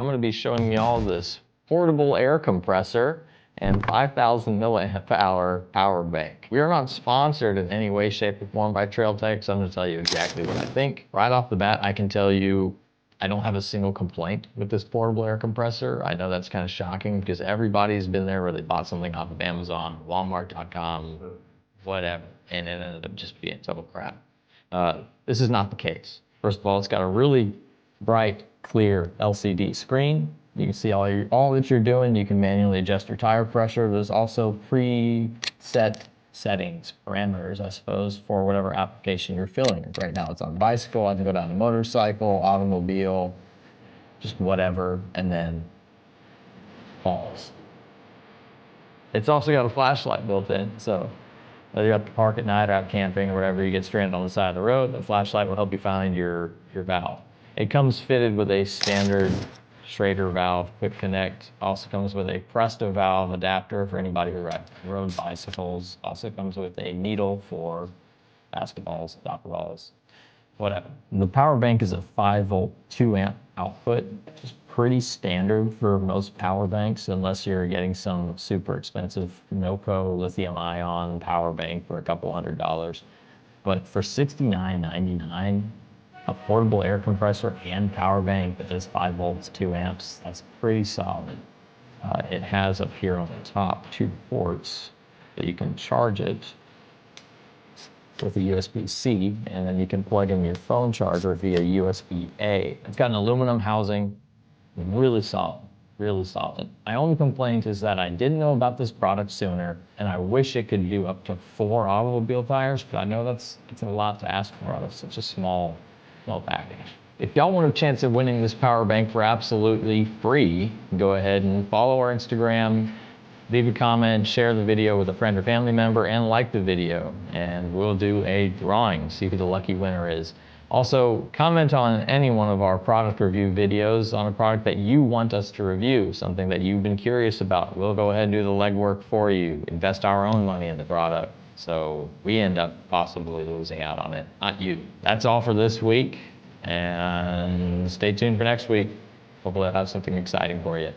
I'm going to be showing you all this portable air compressor and 5,000 milliamp hour power bank. We are not sponsored in any way, shape, or form by Trail Tech, so I'm going to tell you exactly what I think. Right off the bat, I can tell you I don't have a single complaint with this portable air compressor. I know that's kind of shocking because everybody's been there where they bought something off of Amazon, Walmart.com, whatever, and it ended up just being total crap. This is not the case. First of all, it's got a really bright, clear LCD screen. You can see all that you're doing. You can manually adjust your tire pressure. There's also preset settings, parameters, I suppose, for whatever application you're filling. Right now it's on bicycle. I can go down to motorcycle, automobile, just whatever, and then pause. It's also got a flashlight built in, so whether you have to park at night or out camping or wherever you get stranded on the side of the road, the flashlight will help you find your valve. It comes fitted with a standard Schrader valve, quick connect. Also comes with a Presto valve adapter for anybody who rides road bicycles. Also comes with a needle for basketballs, soccer balls, whatever. The power bank is a 5-volt, 2-amp output, which is pretty standard for most power banks, unless you're getting some super expensive NOCO lithium-ion power bank for a couple $100. But for $69.99, a portable air compressor and power bank that is 5 volts, 2 amps, that's pretty solid. It has up here on the top 2 ports that you can charge it with a USB-C, and then you can plug in your phone charger via USB-A. It's got an aluminum housing, really solid, really solid. My only complaint is that I didn't know about this product sooner, and I wish it could do up to 4 automobile tires, but I know it's a lot to ask for out of such a small package. If y'all want a chance at winning this power bank for absolutely free, go ahead and follow our Instagram, leave a comment, share the video with a friend or family member, and like the video, and we'll do a drawing, see who the lucky winner is. Also, comment on any one of our product review videos on a product that you want us to review, something that you've been curious about. We'll go ahead and do the legwork for you, invest our own money in the product, so we end up possibly losing out on it, not you. That's all for this week, and stay tuned for next week. Hopefully I'll have something exciting for you.